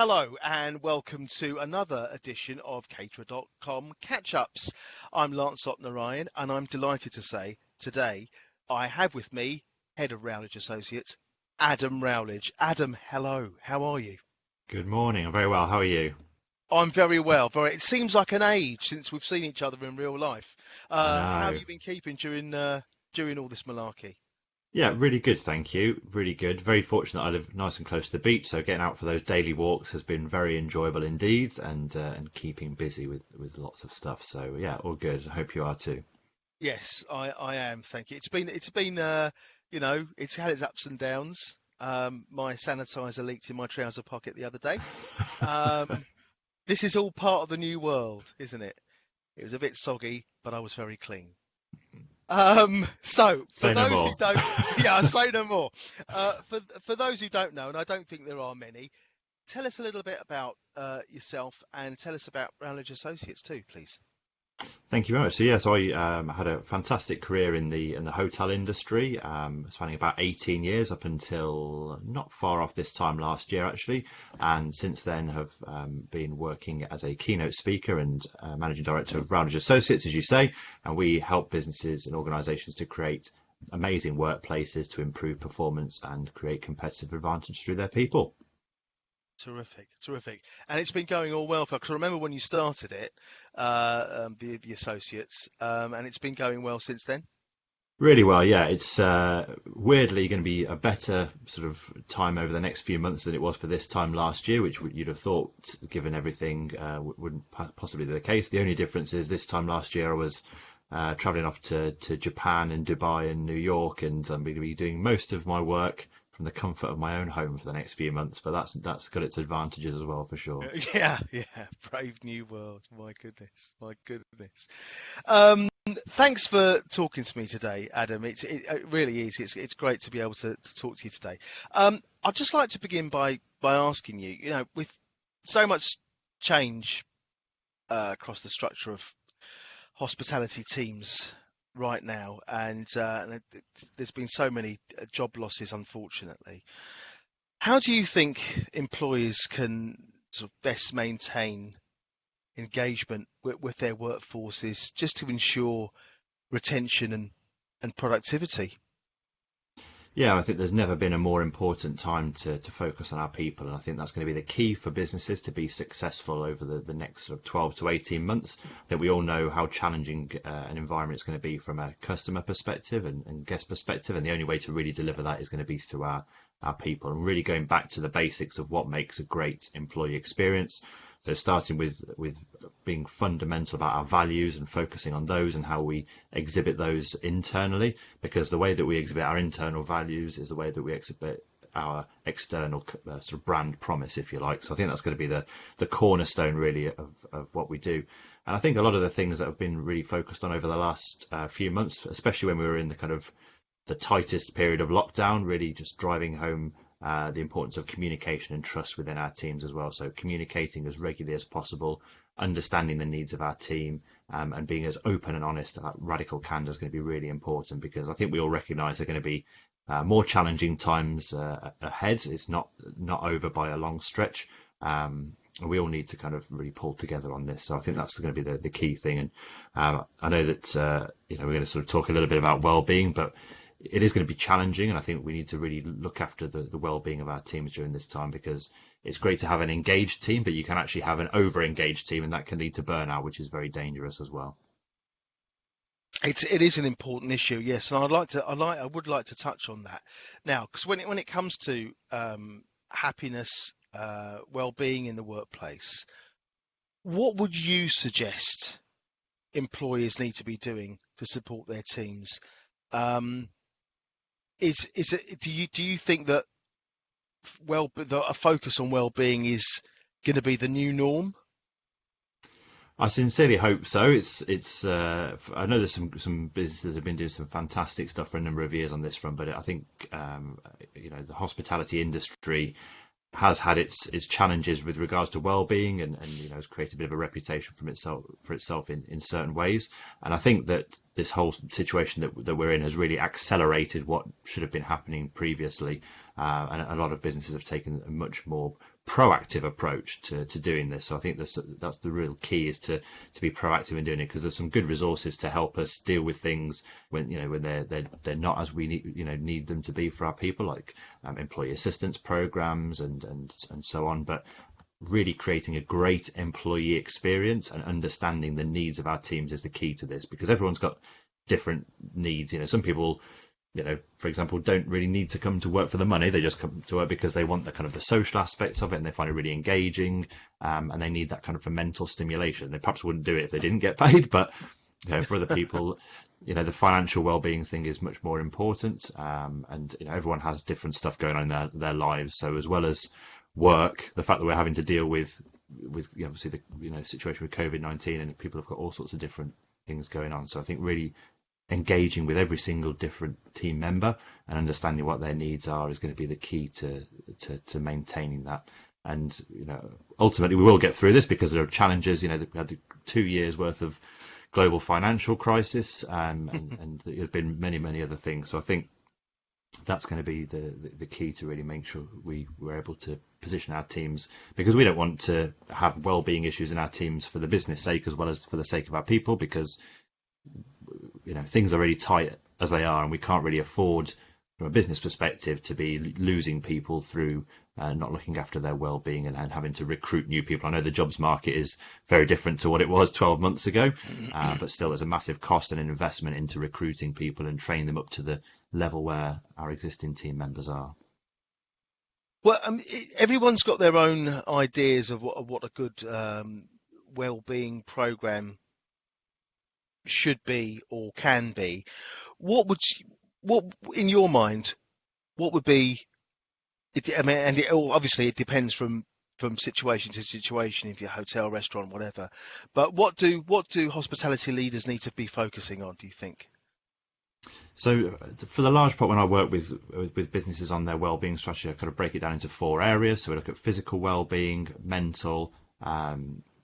Hello and welcome to another edition of Caterer.com Catch-Ups. I'm Narayan and I'm delighted to say today I have with me Head of Rowledge Associates, Adam Rowledge. Adam, hello. How are you? Good morning. I'm very well. How are you? I'm very well. It seems like an age since we've seen each other in real life. I How have know. you been keeping during all this malarkey? Yeah, really good, thank you. Really good. Very fortunate I live nice and close to the beach, so getting out for those daily walks has been very enjoyable indeed, and keeping busy with lots of stuff. So yeah, all good. I hope you are too. Yes, I am. Thank you. It's been it's had its ups and downs. My sanitizer leaked in my trouser pocket the other day. Um, this is all part of the new world, isn't it? It was a bit soggy, but I was very clean. So for Say no those who more. don't, yeah, I say no more. For those who don't know, and I don't think there are many, tell us a little bit about yourself and tell us about Rowledge Associates too, please. Thank you very much. So yes, I had a fantastic career in the hotel industry, spanning about 18 years up until not far off this time last year, actually. And since then have been working as a keynote speaker and managing director of Rowledge Associates, as you say. And we help businesses and organisations to create amazing workplaces to improve performance and create competitive advantage through their people. Terrific, terrific. And it's been going all well because I remember when you started it, the associates, and it's been going well since then. Really well, yeah. It's weirdly going to be a better sort of time over the next few months than it was for this time last year, which you'd have thought, given everything, wouldn't possibly be the case. The only difference is this time last year I was traveling off to Japan and Dubai and New York, and I'm going to be doing most of my work from the comfort of my own home for the next few months. But that's got its advantages as well, for sure. Yeah, yeah. Brave new world. My goodness, my goodness. Um, Thanks for talking to me today, Adam. It really is. It's great to be able to talk to you today. I'd just like to begin by asking you, with so much change across the structure of hospitality teams right now, and there's been so many job losses, unfortunately. How do you think employers can sort of best maintain engagement with their workforces just to ensure retention and productivity? Yeah, I think there's never been a more important time to focus on our people, and I think that's going to be the key for businesses to be successful over the next sort of 12 to 18 months. I think we all know how challenging an environment is going to be from a customer perspective and guest perspective, and the only way to really deliver that is going to be through our people, and really going back to the basics of what makes a great employee experience. So starting with being fundamental about our values and focusing on those and how we exhibit those internally, because the way that we exhibit our internal values is the way that we exhibit our external sort of brand promise, if you like. So I think that's going to be the cornerstone really of what we do. And I think a lot of the things that have been really focused on over the last few months, especially when we were in the kind of the tightest period of lockdown, really just driving home the importance of communication and trust within our teams as well. So communicating as regularly as possible, understanding the needs of our team, and being as open and honest. That radical candor is going to be really important, because I think we all recognise they're going to be more challenging times ahead. It's not over by a long stretch. We all need to kind of really pull together on this. So I think that's going to be the key thing. And I know that we're going to sort of talk a little bit about well-being, but it is going to be challenging, and I think we need to really look after the well-being of our teams during this time, because it's great to have an engaged team, but you can actually have an over-engaged team, and that can lead to burnout, which is very dangerous as well. It is an important issue, yes, and I would like to touch on that now, because when it comes to happiness, well-being in the workplace, what would you suggest employers need to be doing to support their teams? Do you think that a focus on well-being is going to be the new norm? I sincerely hope so. I know there's some businesses have been doing some fantastic stuff for a number of years on this front, but I think the hospitality industry has had its challenges with regards to well-being, and has created a bit of a reputation for itself in certain ways. And I think that this whole situation that we're in has really accelerated what should have been happening previously. And a lot of businesses have taken a much more proactive approach to doing this. So I think that's the real key, is to be proactive in doing it, because there's some good resources to help us deal with things when they're not as we need them to be for our people, like employee assistance programs and so on. But really creating a great employee experience and understanding the needs of our teams is the key to this, because everyone's got different needs. Some people, for example, don't really need to come to work for the money. They just come to work because they want the kind of the social aspects of it, and they find it really engaging, and they need that kind of for mental stimulation. They perhaps wouldn't do it if they didn't get paid, but for other people, the financial well-being thing is much more important. And everyone has different stuff going on in their lives. So as well as work, the fact that we're having to deal with obviously the situation with COVID-19, and people have got all sorts of different things going on. So I think really engaging with every single different team member and understanding what their needs are is going to be the key to maintaining that. And ultimately we will get through this, because there are challenges. We had the 2 years worth of global financial crisis, and there have been many other things. So I think that's going to be the key to really make sure we're able to position our teams, because we don't want to have well-being issues in our teams for the business sake as well as for the sake of our people, because things are really tight as they are, and we can't really afford, from a business perspective, to be losing people through not looking after their well-being and having to recruit new people. I know the jobs market is very different to what it was 12 months ago, but still there's a massive cost and an investment into recruiting people and training them up to the level where our existing team members are. Well, everyone's got their own ideas of what a good well-being program should be or can be. What in your mind, what would be? Obviously it depends from situation to situation, if you're a hotel, restaurant, whatever. But what do hospitality leaders need to be focusing on, do you think? So for the large part, when I work with businesses on their wellbeing strategy, I kind of break it down into 4 areas. So we look at physical wellbeing, mental,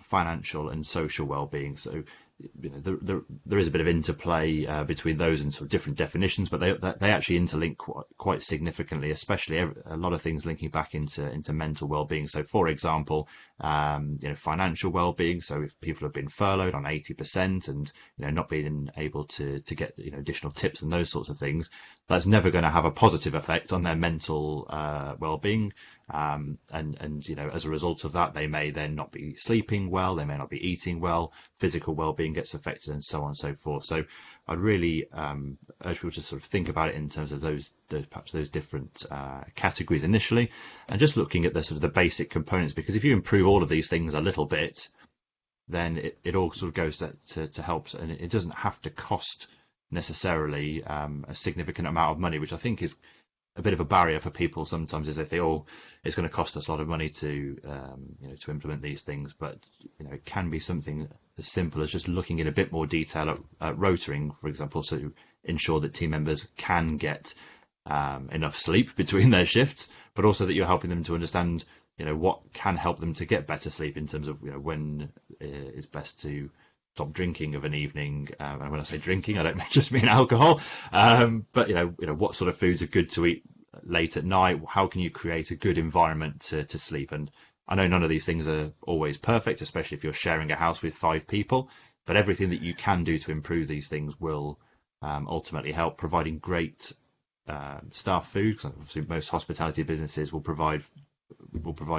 financial, and social wellbeing. So there is a bit of interplay between those and sort of different definitions, but they actually interlink quite significantly, especially a lot of things linking back into mental well-being. So for example, financial well-being. So if people have been furloughed on 80% and not being able to get additional tips and those sorts of things, that's never going to have a positive effect on their mental well-being. And as a result of that, they may then not be sleeping well, they may not be eating well, physical well-being gets affected, and so on and so forth. So I'd really urge people to sort of think about it in terms of those different categories initially, and just looking at the sort of the basic components, because if you improve all of these things a little bit, then it all sort of goes to help, and it doesn't have to cost necessarily a significant amount of money, which I think is a bit of a barrier for people sometimes, is they think, oh, it's going to cost us a lot of money to implement these things. But it can be something as simple as just looking in a bit more detail at rotoring, for example, to ensure that team members can get enough sleep between their shifts, but also that you're helping them to understand what can help them to get better sleep, in terms of when it's best to stop drinking of an evening, and when I say drinking, I don't just mean alcohol, but what sort of foods are good to eat late at night. How can you create a good environment to sleep? And I know none of these things are always perfect, especially if you're sharing a house with 5 people, but everything that you can do to improve these things will ultimately help. Providing great staff food, because obviously most hospitality businesses will provide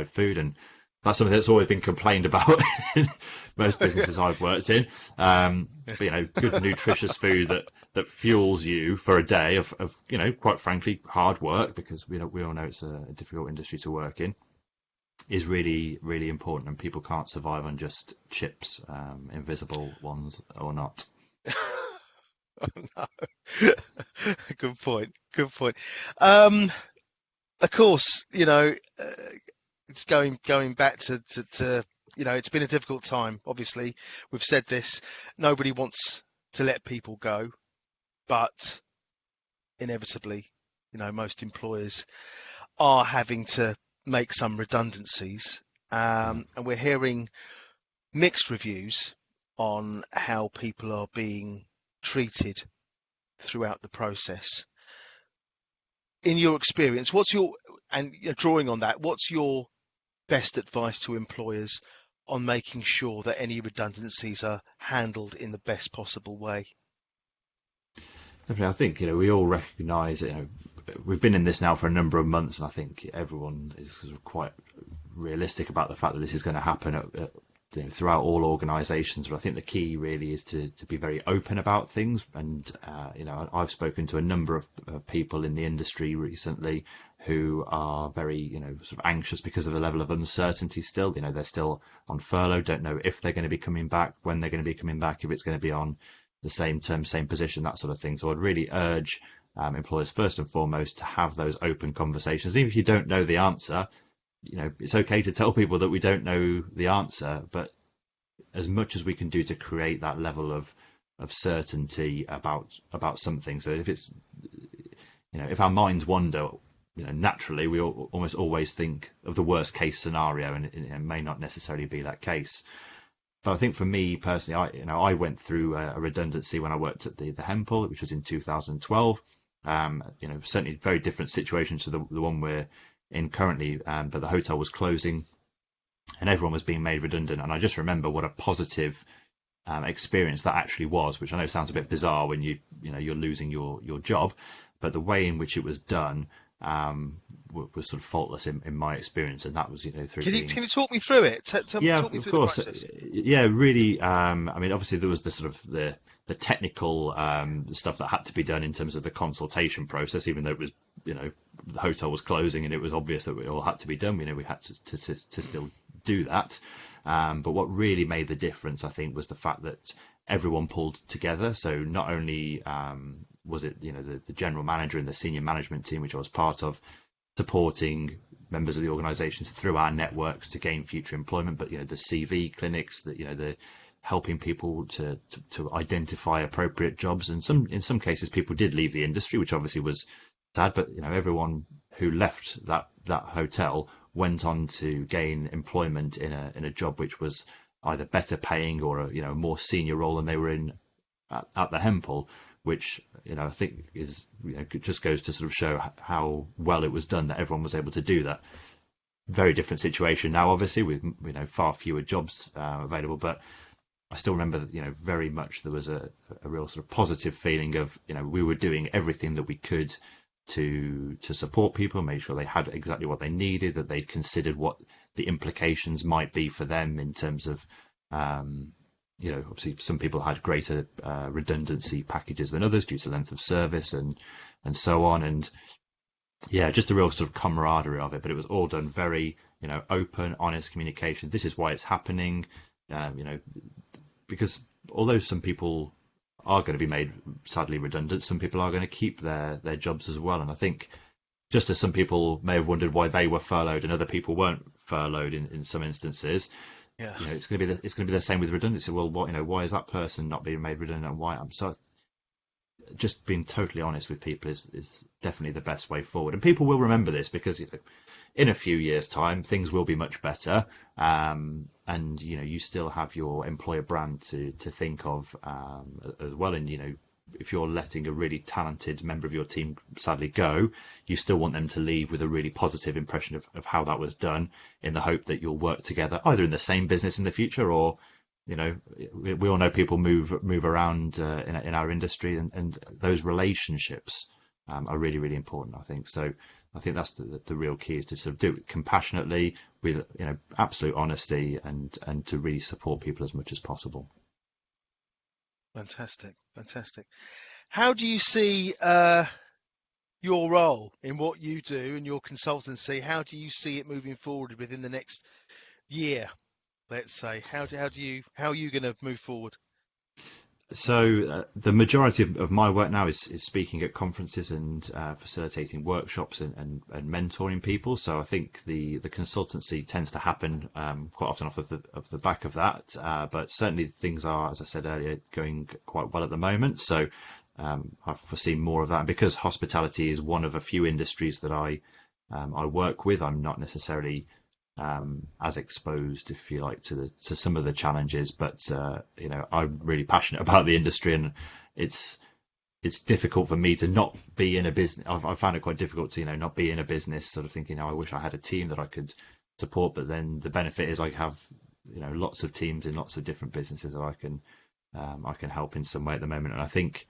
food, and that's something that's always been complained about in most businesses I've worked in. But good nutritious food that fuels you for a day of quite frankly hard work, because we all know it's a difficult industry to work in, is really, really important, and people can't survive on just chips, invisible ones or not. Oh, no. Good point. Of course, it's going back to it's been a difficult time. Obviously, we've said this. Nobody wants to let people go, but inevitably, most employers are having to make some redundancies, and we're hearing mixed reviews on how people are being treated throughout the process. In your experience, drawing on that, what's your best advice to employers on making sure that any redundancies are handled in the best possible way? Definitely, I think we all recognise we've been in this now for a number of months, and I think everyone is sort of quite realistic about the fact that this is going to happen throughout all organisations. But I think the key really is to be very open about things. And I've spoken to a number of people in the industry recently who are very sort of anxious because of the level of uncertainty still. They're still on furlough, don't know if they're going to be coming back, when they're going to be coming back, if it's going to be on the same term, same position, that sort of thing. So I'd really urge employers first and foremost to have those open conversations. Even if you don't know the answer, it's okay to tell people that we don't know the answer, but as much as we can do to create that level of certainty about something. So if it's if our minds wander, naturally we almost always think of the worst case scenario, and it may not necessarily be that case. But I think for me personally, I went through a redundancy when I worked at the Hempel, which was in 2012. Certainly very different situation to the one we're in currently, but the hotel was closing and everyone was being made redundant. And I just remember what a positive experience that actually was, which I know sounds a bit bizarre when you're losing your job, but the way in which it was done was sort of faultless in my experience, and that was through. Can you talk me through it? Talk me of through course. the process. Yeah, really. I mean, obviously there was the sort of the technical stuff that had to be done in terms of the consultation process, even though it was the hotel was closing and it was obvious that it all had to be done. We had to still do that. But what really made the difference, I think, was the fact that everyone pulled together. So not only was it the general manager and the senior management team, which I was part of, supporting members of the organisation through our networks to gain future employment, but the CV clinics, the helping people to identify appropriate jobs, and in some cases people did leave the industry, which obviously was sad. But everyone who left that hotel went on to gain employment in a job which was either better paying or a more senior role than they were in at the Hempel, which I think is just goes to sort of show how well it was done that everyone was able to do that. Very different situation now, obviously, with far fewer jobs available, but I still remember that very much there was a real sort of positive feeling of we were doing everything that we could to support people, make sure they had exactly what they needed, that they'd considered what the implications might be for them in terms of obviously some people had greater redundancy packages than others due to length of service and so on, and yeah, just a real sort of camaraderie of it. But it was all done very open, honest communication. This is why it's happening, because although some people are going to be made sadly redundant, some people are going to keep their jobs as well. And I think just as some people may have wondered why they were furloughed and other people weren't furloughed in some instances, Yeah. it's going to be the same with redundancy. Well, why is that person not being made redundant? And why? So just being totally honest with people is definitely the best way forward. And people will remember this because in a few years' time things will be much better, and you still have your employer brand to think of as well. And if you're letting a really talented member of your team sadly go, you still want them to leave with a really positive impression of how that was done, in the hope that you'll work together either in the same business in the future, or we all know people move around in our industry, and those relationships are really, really important, I think. So I think that's the real key, is to sort of do it compassionately with absolute honesty, and to really support people as much as possible. Fantastic. How do you see your role in what you do and your consultancy? How do you see it moving forward within the next year, let's say? How are you going to move forward? So the majority of my work now is speaking at conferences and facilitating workshops and mentoring people. So I think the consultancy tends to happen quite often off of the back of that. But certainly things are, as I said earlier, going quite well at the moment. So I foresee more of that. And because hospitality is one of a few industries that I work with, I'm not necessarily as exposed, if you like, to some of the challenges, but I'm really passionate about the industry, and it's difficult for me to not be in a business. I found it quite difficult to not be in a business sort of thinking, I wish I had a team that I could support, but then the benefit is I have lots of teams in lots of different businesses that I can help in some way at the moment. And I think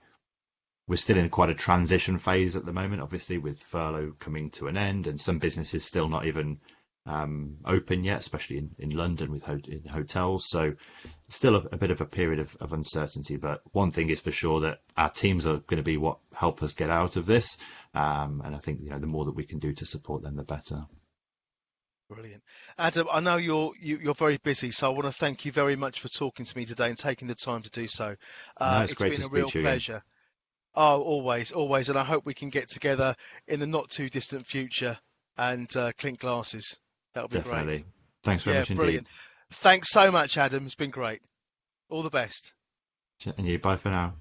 we're still in quite a transition phase at the moment, obviously, with furlough coming to an end and some businesses still not even open yet, especially in London with in hotels. So still a bit of a period of uncertainty. But one thing is for sure, that our teams are going to be what help us get out of this. And I think the more that we can do to support them, the better. Brilliant. Adam, I know you're very busy, so I want to thank you very much for talking to me today and taking the time to do so. No, it's It's great been to a speak real to you again. pleasure. Oh, always, always. And I hope we can get together in the not too distant future and clink glasses. That'll be great. Definitely. Thanks very Yeah, much indeed. brilliant. Thanks so much, Adam. It's been great. All the best. And you, bye for now.